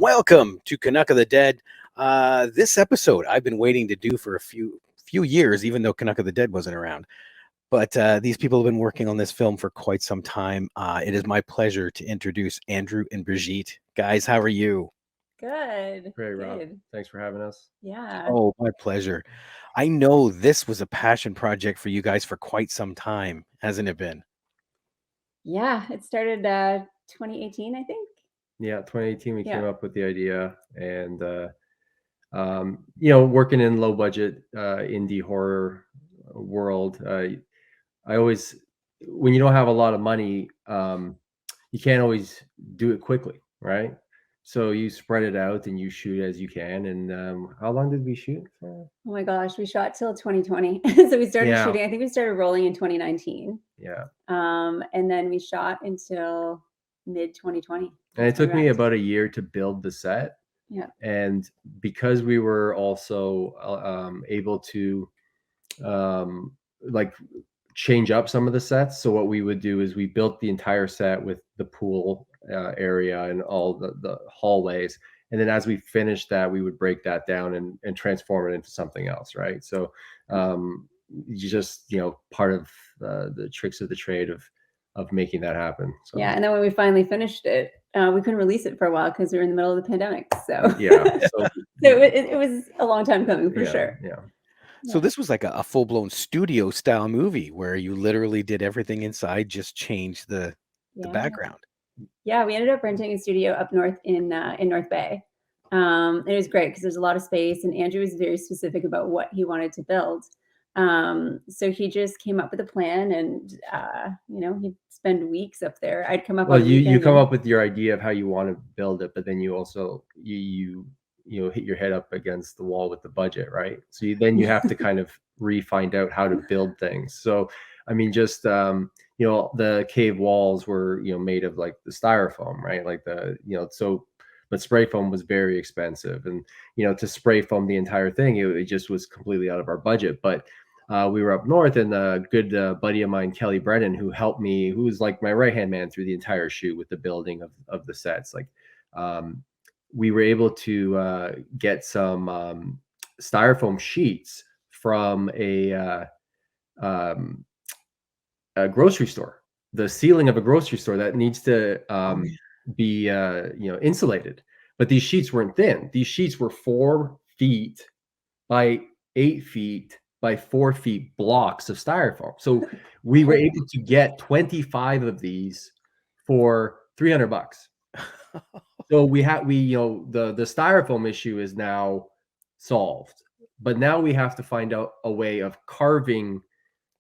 Welcome to Canuck of the Dead. This episode I've been waiting to do for a few years, even though Canuck of the Dead wasn't around. But these people have been working on this film for quite some time. It is my pleasure to introduce Andrew and Brigitte. Guys, how are you? Good. Great, Rob. Thanks for having us. Yeah. Oh, my pleasure. I know this was a passion project for you guys for quite some time, hasn't it been? Yeah, it started 2018, I think. Yeah, 2018 we came up with the idea, and working in low budget indie horror world, I always, when you don't have a lot of money, you can't always do it quickly, right? So you spread it out and you shoot as you can. And how long did we shoot for? Oh my gosh, we shot till 2020. So we started shooting, I think we started rolling in 2019. Yeah. And then we shot until mid 2020. And it took me about a year to build the set. Yeah. And because we were also able to change up some of the sets. So what we would do is we built the entire set with the pool area and all the hallways. And then as we finished that, we would break that down and transform it into something else, right? So you just, part of the tricks of the trade of making that happen. So. Yeah, and then when we finally finished it, we couldn't release it for a while because we were in the middle of the pandemic. So yeah, so it was a long time coming for sure. Yeah. So this was like a full-blown studio style movie where you literally did everything inside, just changed the background. Yeah, we ended up renting a studio up north in North Bay. It was great because there's a lot of space, and Andrew was very specific about what he wanted to build. So he just came up with a plan, and he'd spend weeks up there. I'd come up. Well, you come up with your idea of how you want to build it, but then you also you hit your head up against the wall with the budget, right? So then you have to kind of find out how to build things. So I mean, just the cave walls were made of like the styrofoam, right? Like but spray foam was very expensive, and to spray foam the entire thing, it just was completely out of our budget. But we were up north, and a good buddy of mine, Kelly Brennan, who helped me, who was like my right hand man through the entire shoot with the building of the sets. Like we were able to get some styrofoam sheets from a grocery store, the ceiling of a grocery store that needs to be insulated. But these sheets weren't thin. These sheets were 4 feet by 8 feet by 4 feet blocks of styrofoam. So we were able to get 25 of these for $300. So the styrofoam issue is now solved, but now we have to find out a way of carving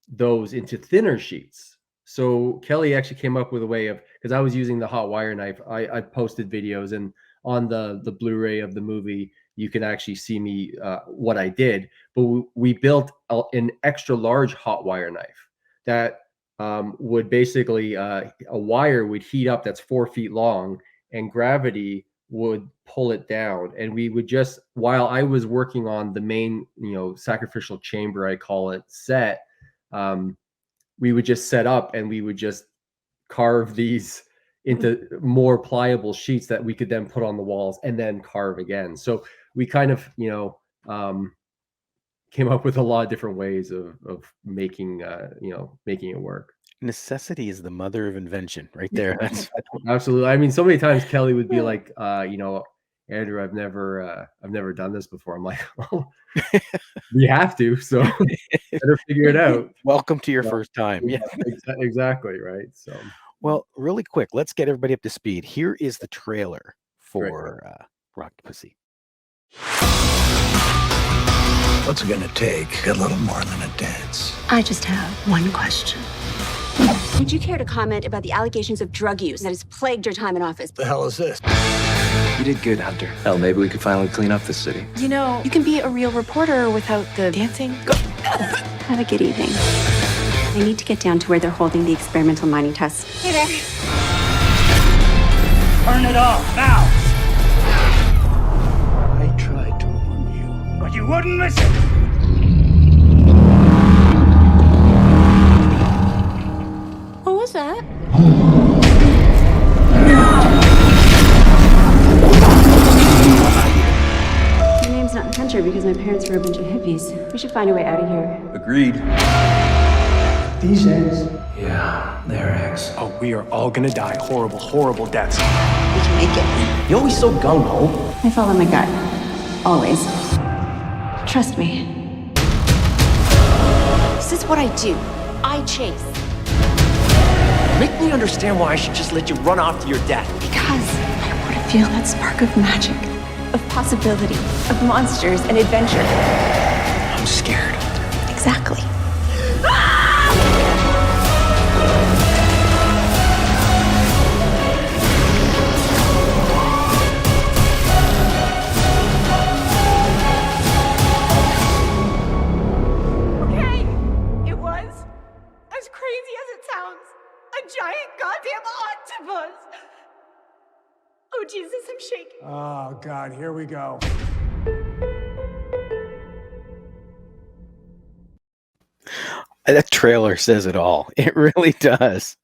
those into thinner sheets. So Kelly actually came up with a way of, because I was using the hot wire knife. I posted videos, and on the Blu-ray of the movie, you can actually see me what I did. But we built an extra large hot wire knife that would basically a wire would heat up that's 4 feet long, and gravity would pull it down. And we would just, while I was working on the main, sacrificial chamber, I call it, set, we would just set up and we would just carve these into more pliable sheets that we could then put on the walls and then carve again. So we kind of, came up with a lot of different ways of making it work. Necessity is the mother of invention, right there. That's absolutely. I mean, so many times Kelly would be like, Andrew, I've never done this before. I'm like, well, we have to, so better figure it out. Welcome to your first time. Yeah, exactly, right. So, well, really quick, let's get everybody up to speed. Here is the trailer for Rocktapussy. What's it gonna take? A little more than a dance. I just have one question. Would you care to comment about the allegations of drug use that has plagued your time in office? The hell is this? You did good, Hunter. Hell, maybe we could finally clean up this city. You know, you can be a real reporter without the dancing. Have a good evening. I need to get down to where they're holding the experimental mining tests. Hey there. Turn it off now. I tried to warn you, but you wouldn't listen. What was that? adventure because my parents were a bunch of hippies. We should find a way out of here. Agreed. These eggs. Yeah, they're eggs. Oh, we are all gonna die horrible, horrible deaths. We can make it. You're always so gung-ho. I follow my gut. Always. Trust me. This is what I do. I chase. Make me understand why I should just let you run off to your death. Because I want to feel that spark of magic, of possibility, of monsters and adventure. I'm scared. Exactly. Okay, it was as crazy as it sounds. A giant goddamn octopus. Oh, Jesus, I'm shaking. Oh, God, here we go. That trailer says it all. It really does.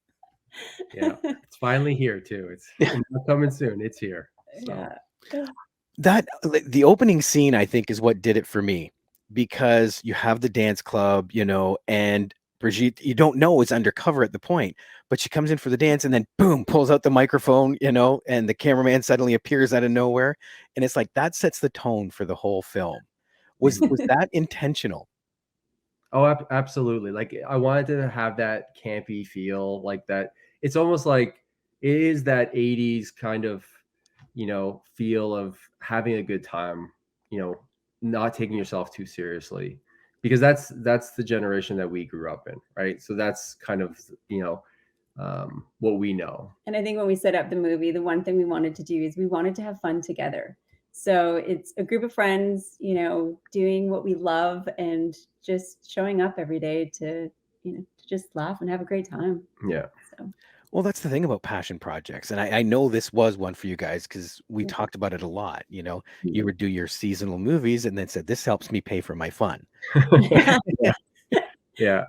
Yeah, it's finally here too. It's not coming soon. It's here. So. Yeah. The opening scene, I think, is what did it for me, because you have the dance club, and Brigitte, you don't know, is undercover at the point, but she comes in for the dance and then boom, pulls out the microphone, and the cameraman suddenly appears out of nowhere. And it's like, that sets the tone for the whole film. Was that intentional? Oh, absolutely. Like, I wanted to have that campy feel, like that. It's almost like it is that 80s kind of, feel of having a good time, not taking yourself too seriously, because that's the generation that we grew up in, right? So that's kind of, what we know. And I think when we set up the movie, the one thing we wanted to do is we wanted to have fun together. So it's a group of friends, doing what we love and just showing up every day to just laugh and have a great time. Yeah. So. Well, that's the thing about passion projects. And I know this was one for you guys because we talked about it a lot. You would do your seasonal movies and then said, this helps me pay for my fun. Yeah.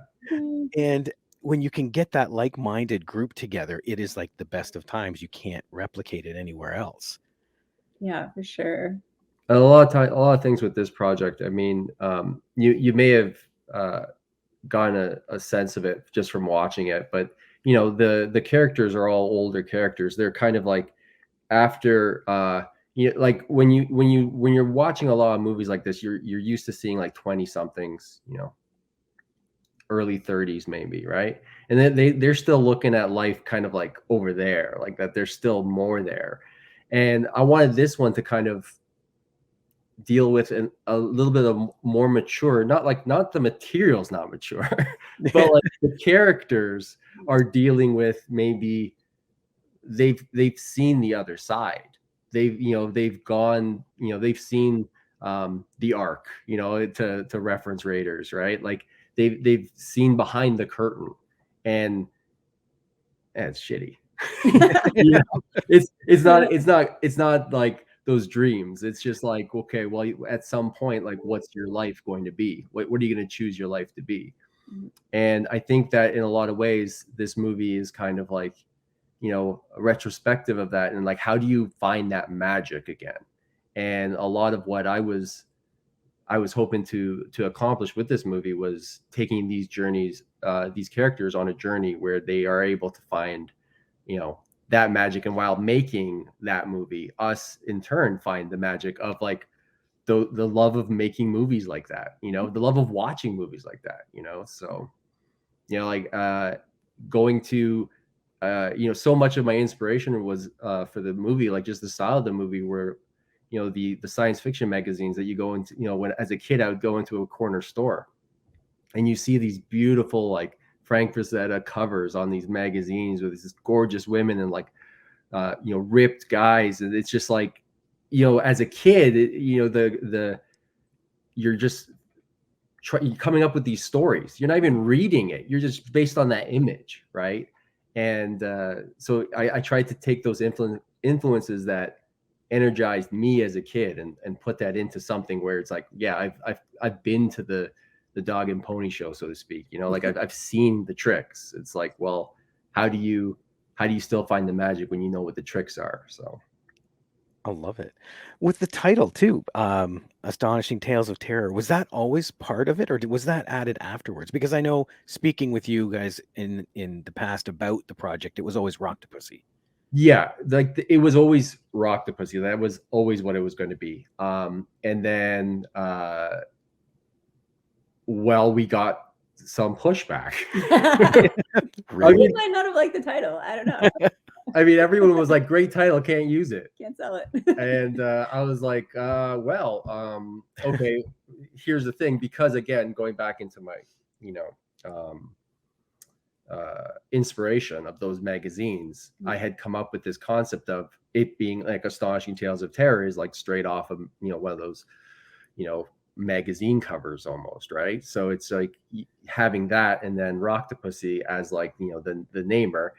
And when you can get that like-minded group together, it is like the best of times. You can't replicate it anywhere else. Yeah, for sure. And a lot of things with this project. I mean, you may have gotten a sense of it just from watching it, but the characters are all older characters. They're kind of like after like when you're watching a lot of movies like this, you're used to seeing like 20 somethings, early 30s maybe, right? And then they're still looking at life kind of like over there, like that there's still more there. And I wanted this one to kind of deal with a little bit of more mature, not the material's not mature, but like the characters are dealing with, maybe they've seen the other side. They've gone, they've seen the Ark, to reference Raiders, right? Like they've seen behind the curtain, and it's shitty. It's not like those dreams. It's just like, okay, well, at some point, like, what's your life going to be? What are you going to choose your life to be? And I think that in a lot of ways, this movie is kind of like, a retrospective of that, and like, how do you find that magic again? And a lot of what I was hoping to accomplish with this movie was taking these journeys, these characters on a journey where they are able to find, that magic. And while making that movie, us in turn find the magic of like the love of making movies like that, the love of watching movies like that, so, like going to, so much of my inspiration was for the movie, like just the style of the movie, where, the science fiction magazines that you go into, when as a kid, I would go into a corner store and you see these beautiful, like, Frank Frazetta covers on these magazines with these gorgeous women and like, ripped guys. And it's just like, as a kid, you're just coming up with these stories. You're not even reading it. You're just based on that image. Right. And so I tried to take those influences that energized me as a kid and put that into something where it's like, yeah, I've been to the dog and pony show, so to speak, like I've seen the tricks. It's like, well, how do you still find the magic when you know what the tricks are? So I love it. With the title too, Astonishing Tales of Terror, was that always part of it, or was that added afterwards? Because I know speaking with you guys in the past about the project, it was always Rocktapussy. Yeah, like it was always Rocktapussy. That was always what it was going to be. And then, well, we got some pushback. Really? You might not have liked the title. I don't know. I mean, everyone was like, "Great title, can't use it, can't sell it." And I was like, "Well, okay." Here's the thing, because again, going back into my, inspiration of those magazines, I had come up with this concept of it being like Astonishing Tales of Terror is like straight off of one of those magazine covers almost, right? So it's like having that, and then Rocktapussy as like the namer.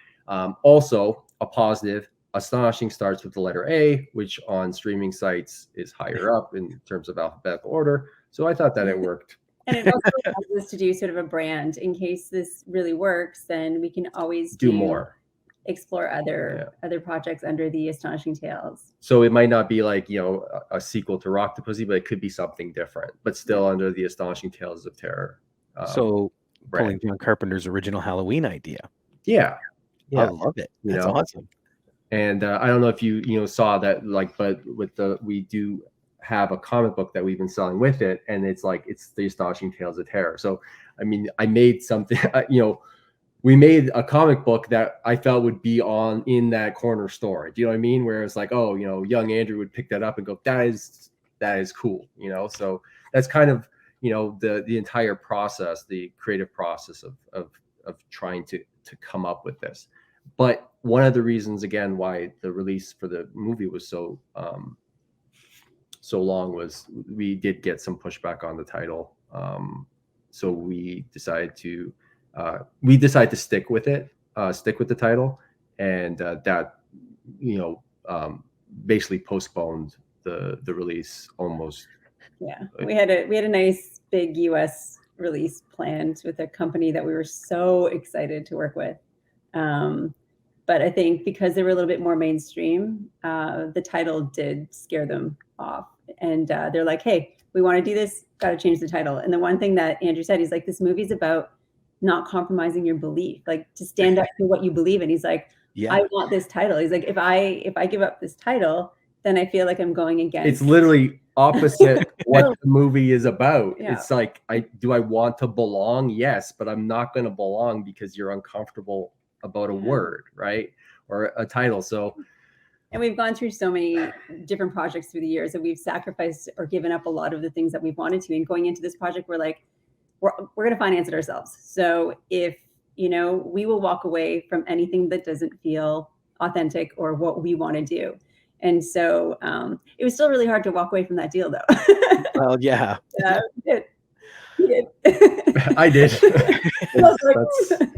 Also a positive, Astonishing starts with the letter A, which on streaming sites is higher up in terms of alphabetical order. So I thought that it worked. And it also allows us to do sort of a brand in case this really works. Then we can always do more, explore other projects under the Astonishing Tales. So it might not be like a sequel to Rocktapussy, but it could be something different, but still under the Astonishing Tales of Terror. So pulling John Carpenter's original Halloween idea. Yeah. I love it. That's awesome. And I don't know if you saw that, like, but we do have a comic book that we've been selling with it, and it's the Astonishing Tales of Terror. So I mean, I made something, we made a comic book that I felt would be in that corner store. Do you know what I mean? Where it's like, oh, young Andrew would pick that up and go, that is cool. So that's kind of, the entire process, the creative process of trying to come up with this. But one of the reasons, again, why the release for the movie was so long was we did get some pushback on the title. So we decided to stick with it, stick with the title, and that basically postponed the release almost. Yeah, we had a nice big US release planned with a company that we were so excited to work with. But I think because they were a little bit more mainstream, the title did scare them off. And they're like, hey, we want to do this, got to change the title. And the one thing that Andrew said, he's like, this movie's about not compromising your belief, like to stand up for what you believe in. He's like, I want this title. He's like, if I give up this title, then I feel like I'm going against. It's literally opposite what the movie is about. Yeah. It's like, do I want to belong? Yes, but I'm not going to belong because you're uncomfortable about a word, right? Or a title. So, and we've gone through so many different projects through the years that we've sacrificed or given up a lot of the things that we've wanted to. And going into this project, we're like, we're going to finance it ourselves. So if, we will walk away from anything that doesn't feel authentic or what we want to do. And so it was still really hard to walk away from that deal, though. Well, yeah. You did. I did.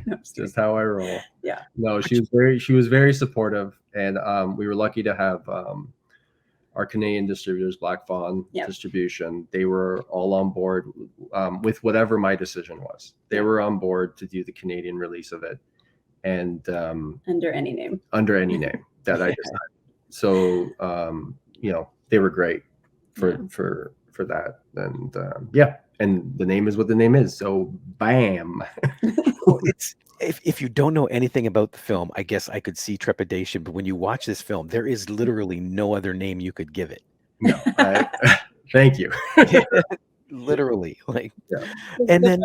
That's just how I roll. Yeah. No, she was very supportive, and we were lucky to have our Canadian distributors, Black Fawn Distribution. They were all on board with whatever my decision was. They were on board to do the Canadian release of it, and under any name that I decided. So they were great for that, and and the name is what the name is. So bam. Well, it's if you don't know anything about the film, I guess I could see trepidation, but when you watch this film, there is literally no other name you could give it. No, thank you. Literally, and then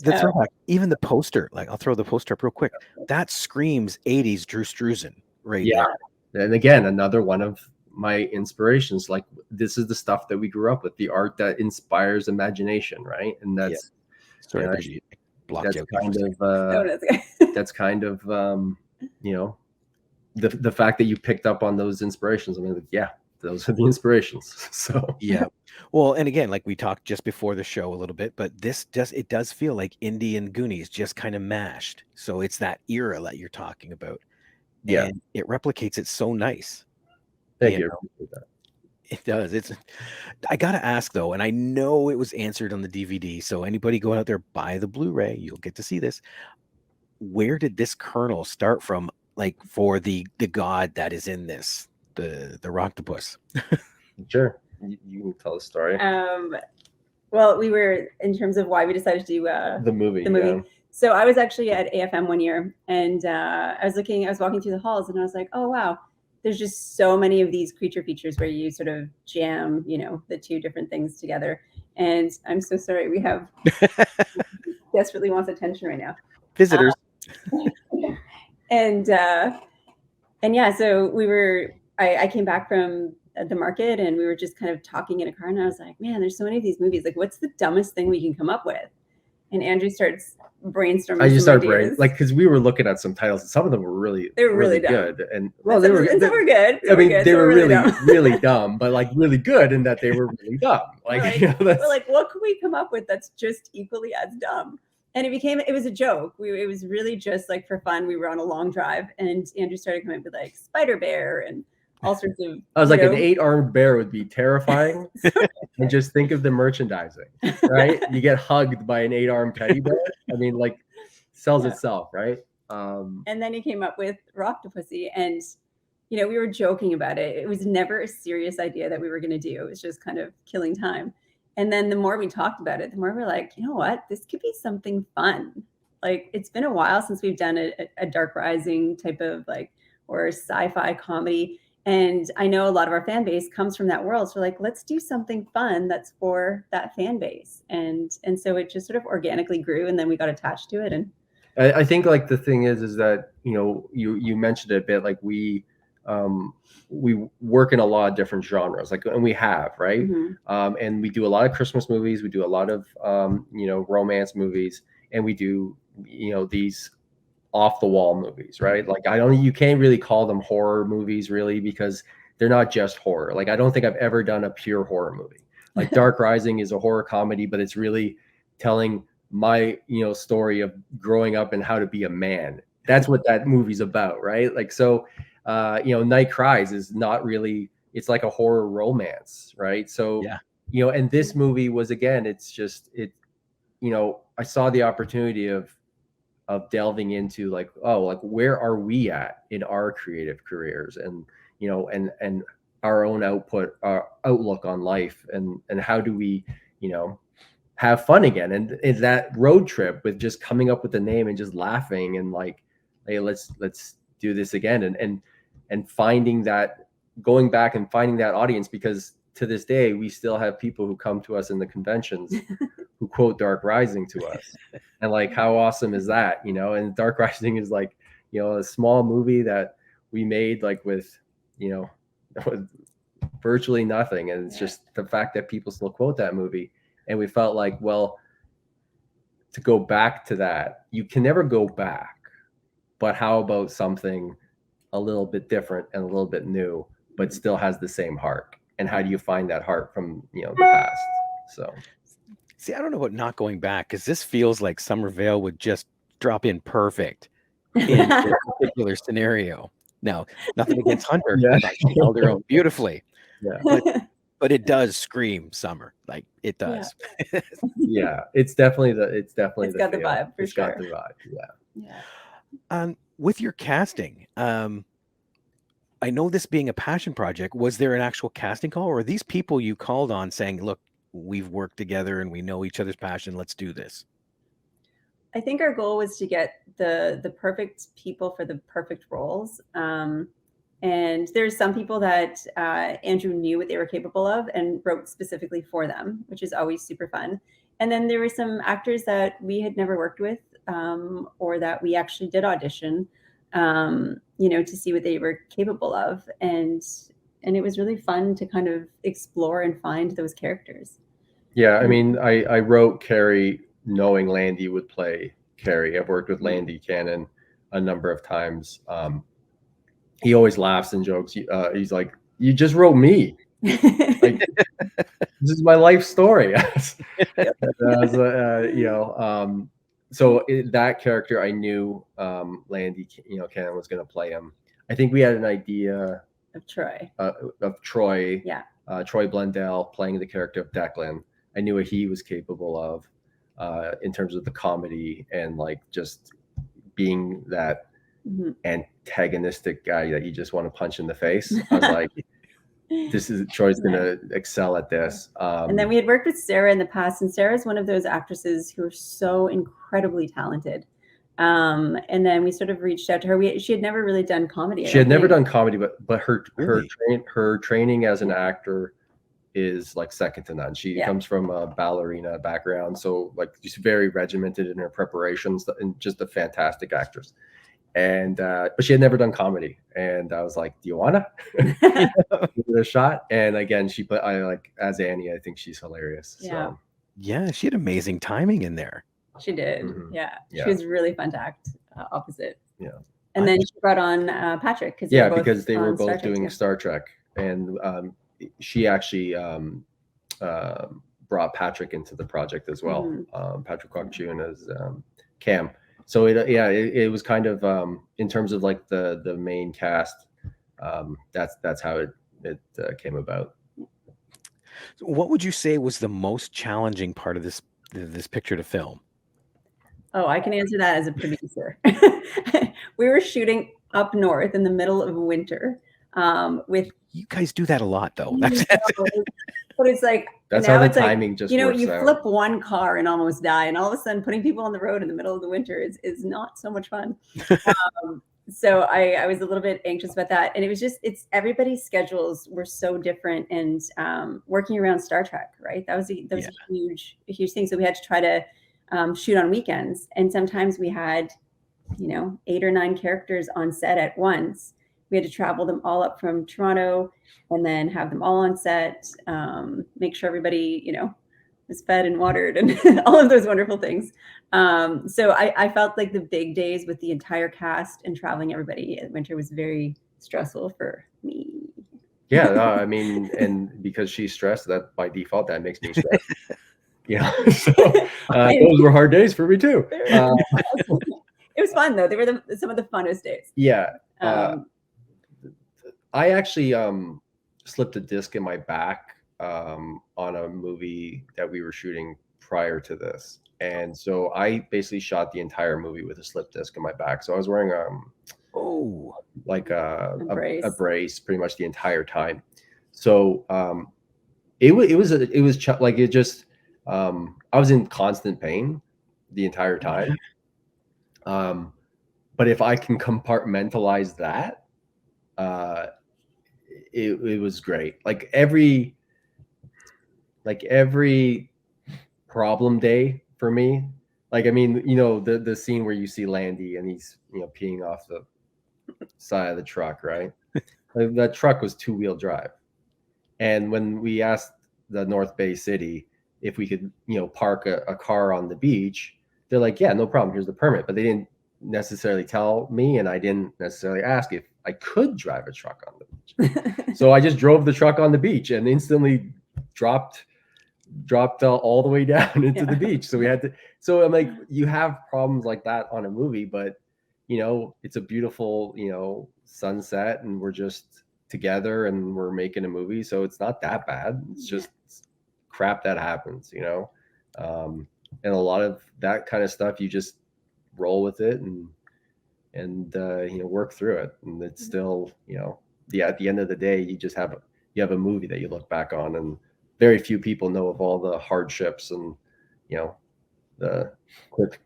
the throwback, even the poster, I'll throw the poster up real quick. That screams 80s Drew Struzan right there. And again, another one of my inspirations. Like, this is the stuff that we grew up with, the art that inspires imagination, right? And that's that's kind of the fact that you picked up on those inspirations. I mean, those are the inspirations. So well, and again, like we talked just before the show a little bit, but it does feel like Indie and Goonies just kind of mashed. So it's that era that you're talking about. Yeah, and it replicates it so nice. Thank you. It does. I gotta ask though, and I know it was answered on the DVD. So anybody go out there, buy the Blu-ray, you'll get to see this. Where did this kernel start from? Like, for the god that is in this the Rocktapuss. Sure, you can tell the story. Well, we were, in terms of why we decided to do The movie. Yeah. So I was actually at AFM one year, and I was walking through the halls, and I was like, oh wow, there's just so many of these creature features where you sort of jam, the two different things together. And I'm so sorry, we have desperately wants attention right now. Visitors. And yeah, so I came back from the market, and we were just kind of talking in a car, and I was like, man, there's so many of these movies. Like, what's the dumbest thing we can come up with? And Andrew starts brainstorming. I just started brain, like, because we were looking at some titles, and some of them were really good, and well, they were good. I mean, they were really really dumb, but like really good in that they were really dumb. Like, we're like, what could we come up with that's just equally as dumb? And it was a joke. It was really just like for fun. We were on a long drive, and Andrew started coming up with like Spider Bear and all sorts of. I was like, an 8-armed bear would be terrifying. And just think of the merchandising, right? You get hugged by an 8-armed teddy bear. I mean, like, sells itself, right? And then he came up with Rocktapussy, and we were joking about it. It was never a serious idea that we were going to do. It was just kind of killing time. And then the more we talked about it, the more we're like, you know what? This could be something fun. Like, it's been a while since we've done a Dark Rising type of or sci-fi comedy. And I know a lot of our fan base comes from that world. So we're like, let's do something fun that's for that fan base. And so it just sort of organically grew, and then we got attached to it. And I think like the thing is that, you mentioned it a bit, like we work in a lot of different genres, like, and we have, right? Mm-hmm. And we do a lot of Christmas movies. We do a lot of, romance movies, and we do, these off the wall movies, right? Like, you can't really call them horror movies really, because they're not just horror. Like, I don't think I've ever done a pure horror movie. Like Dark Rising is a horror comedy, but it's really telling my, story of growing up and how to be a man. That's what that movie's about, right? Like, so, Night Cries is not really, it's like a horror romance, right? So, yeah. And this movie was, again, it's just, I saw the opportunity of delving into like, where are we at in our creative careers, and and our own outlook on life, and how do we have fun again, and that road trip with just coming up with the name and just laughing and like, hey, let's do this again, and finding that, going back and finding that audience, because to this day we still have people who come to us in the conventions who quote Dark Rising to us. And like, how awesome is that? And Dark Rising is like, a small movie that we made like with, with virtually nothing. And it's just the fact that people still quote that movie. And we felt like, well, to go back to that, you can never go back, but how about something a little bit different and a little bit new, but still has the same heart? And how do you find that heart from, the past? So, see, I don't know about not going back, because this feels like Somerville would just drop in perfect in this particular scenario. Now, nothing against Hunter. Yeah. She held her own beautifully. Yeah. But it does scream summer. Like, it does. Yeah. It's definitely it's got the vibe, for sure. Got the vibe. Yeah. With your casting, I know this being a passion project, was there an actual casting call, or are these people you called on saying, look, we've worked together and we know each other's passion, let's do this? I think our goal was to get the perfect people for the perfect roles. And there's some people that Andrew knew what they were capable of and wrote specifically for them, which is always super fun. And then there were some actors that we had never worked with, or that we actually did audition, to see what they were capable of. And it was really fun to kind of explore and find those characters. Yeah, I mean, I wrote Carrie knowing Landy would play Carrie. I've worked with Landy Cannon a number of times. He always laughs and jokes. He's like, you just wrote me. Like, this is my life story. So that character, I knew Landy, Cannon was going to play him. I think we had an idea of Troy. Yeah. Troy Blundell playing the character of Declan. I knew what he was capable of in terms of the comedy and like just being that antagonistic guy that you just want to punch in the face. I was like, this is Troy's gonna excel at this. And then we had worked with Sarah in the past, and Sarah's one of those actresses who are so incredibly talented. And then we sort of reached out to her. She had never really done comedy. She had never done comedy, but her training as an actor is like second to none. She comes from a ballerina background, so like she's very regimented in her preparations and just a fantastic actress. And but she had never done comedy, and I was like, do you wanna give it a shot? And again, she put as Annie, I think she's hilarious. So yeah, she had amazing timing in there. She did. She was really fun to act opposite. And then she brought on Patrick because they were both doing Star Trek, and she actually brought Patrick into the project as well. Patrick Kwok-Chun as Cam. So it was kind of in terms of like the main cast. That's how it came about. What would you say was the most challenging part of this picture to film? Oh, I can answer that as a producer. We were shooting up north in the middle of winter. With you guys do that a lot, though. But it's like that's how the timing just works you out. flip one car and almost die, and all of a sudden putting people on the road in the middle of the winter is not so much fun. So I was a little bit anxious about that, and it's everybody's schedules were so different, and working around Star Trek, right? That was a huge thing. So we had to try to shoot on weekends, and sometimes we had 8 or 9 characters on set at once. We had to travel them all up from Toronto and then have them all on set, make sure everybody, was fed and watered and all of those wonderful things. So I felt like the big days with the entire cast and traveling everybody in winter was very stressful for me. Yeah, I mean, and because she's stressed, that by default, that makes me stressed. So those were hard days for me too. It was fun though. They were some of the funnest days. Yeah. I actually slipped a disc in my back on a movie that we were shooting prior to this, and so I basically shot the entire movie with a slip disc in my back. So I was wearing a brace pretty much the entire time. So I was in constant pain the entire time. But if I can compartmentalize that, it was great. Like every problem day for me, like, I mean, the scene where you see Landy and he's, peeing off the side of the truck, right? Like, that truck was 2-wheel drive. And when we asked the North Bay City if we could, park a car on the beach, they're like, yeah, no problem. Here's the permit. But they didn't necessarily tell me, and I didn't necessarily ask if I could drive a truck on the beach. So I just drove the truck on the beach and instantly dropped all the way down into the beach. So we had to. So I'm like, you have problems like that on a movie, but it's a beautiful sunset, and we're just together and we're making a movie, so it's not that bad. It's just crap that happens, and a lot of that kind of stuff, you just roll with it and work through it. And it's still, at the end of the day, you have a movie that you look back on, and very few people know of all the hardships and, the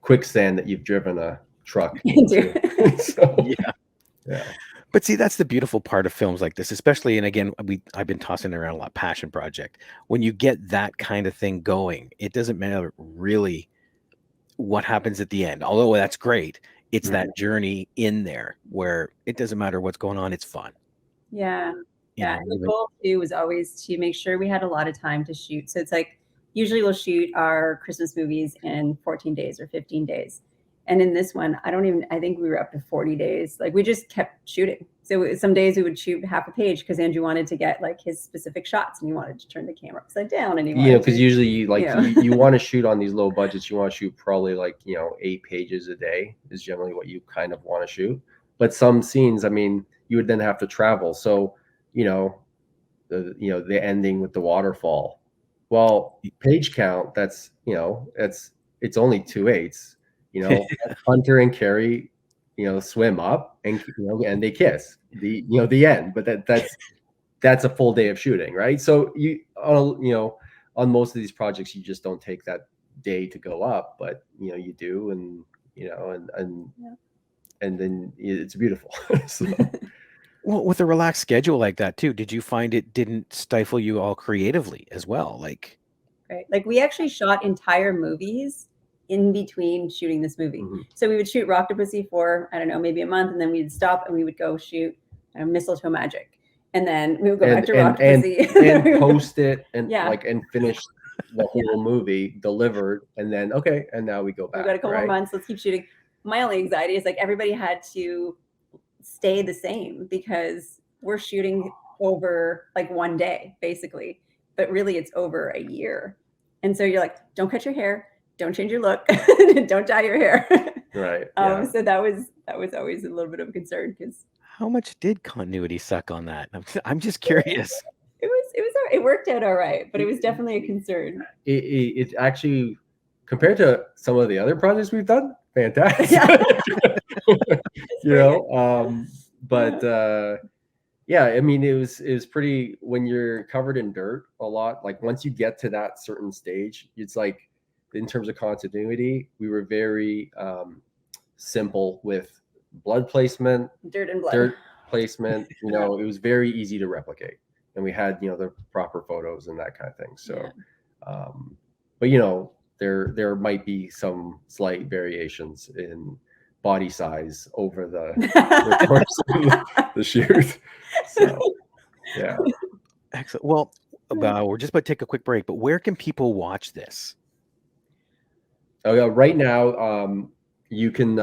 quicksand that you've driven a truck into. So, yeah. But see, that's the beautiful part of films like this, especially, and again, I've been tossing around a lot, passion project. When you get that kind of thing going, it doesn't matter really what happens at the end. Although that's great, it's that journey in there where it doesn't matter what's going on, it's fun. Yeah. And the goal too was always to make sure we had a lot of time to shoot. So it's like, usually we'll shoot our Christmas movies in 14 days or 15 days. And in this one, I think we were up to 40 days. Like, we just kept shooting. So some days we would shoot half a page because Andrew wanted to get like his specific shots, and he wanted to turn the camera upside down, and he wanted because usually you want to shoot on these low budgets. You want to shoot probably 8 pages a day is generally what you kind of want to shoot. But some scenes, I mean, you would then have to travel. So, the ending with the waterfall. Well, page count, that's, it's only 2/8. Hunter and Carrie swim up and and they kiss. The end. But that's a full day of shooting, right? So on most of these projects, you just don't take that day to go up, but you do, and and then it's beautiful. So. Well, with a relaxed schedule like that too, did you find it didn't stifle you all creatively as well? Like, right, like we actually shot entire movies in between shooting this movie. So we would shoot Rocktapussy for, I don't know, maybe a month, and then we'd stop and we would go shoot Mistletoe Magic, and then we would go back to Rocktapussy and post it and and finish the whole movie delivered, and then and now we go back. We got a couple more months. Let's keep shooting. My only anxiety is like everybody had to stay the same because we're shooting over like one day basically, but really it's over a year. And so you're like, don't cut your hair, don't change your look, don't dye your hair. Right. So that was always a little bit of a concern because how much did continuity suck on that? I'm just curious. It worked out all right, but it was definitely a concern. It actually, compared to some of the other projects we've done, fantastic. But I mean, it was pretty, when you're covered in dirt a lot, like once you get to that certain stage, it's like, in terms of continuity, we were very simple with blood placement, dirt placement. It was very easy to replicate, and we had the proper photos and that kind of thing. So, but there might be some slight variations in body size over the course of the shoot. So, yeah. Excellent. Well, we're just about to take a quick break, but where can people watch this? Oh yeah, right now you can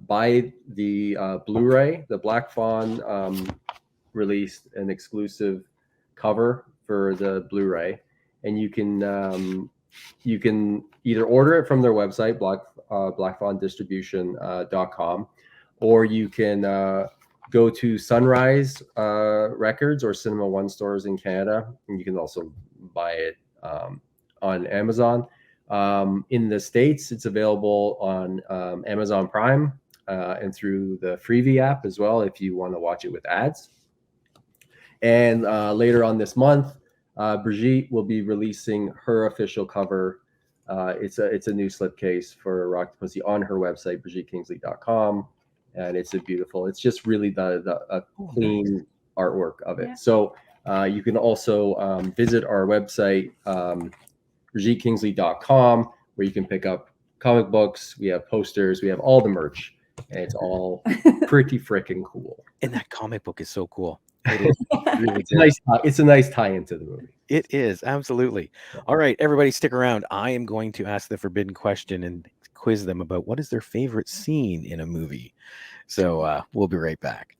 buy the Blu-ray. The Black Fawn released an exclusive cover for the Blu-ray, and you can either order it from their website, blackfawndistribution.com, or you can go to Sunrise Records or Cinema One stores in Canada, and you can also buy it on Amazon. In the States, it's available on Amazon Prime and through the Freevee app as well if you want to watch it with ads. And later on this month, Brigitte will be releasing her official cover. It's a new slipcase for Rocktapussy on her website, BrigitteKingsley.com, and it's it's just really a clean artwork of it. So you can also visit our website, BrigitteKingsley.com, where you can pick up comic books. We have posters. We have all the merch, and it's all pretty freaking cool. And that comic book is so cool. It is really it's a nice tie into the movie. It is, absolutely. All right, everybody, stick around. I am going to ask the forbidden question and quiz them about what is their favorite scene in a movie. So we'll be right back.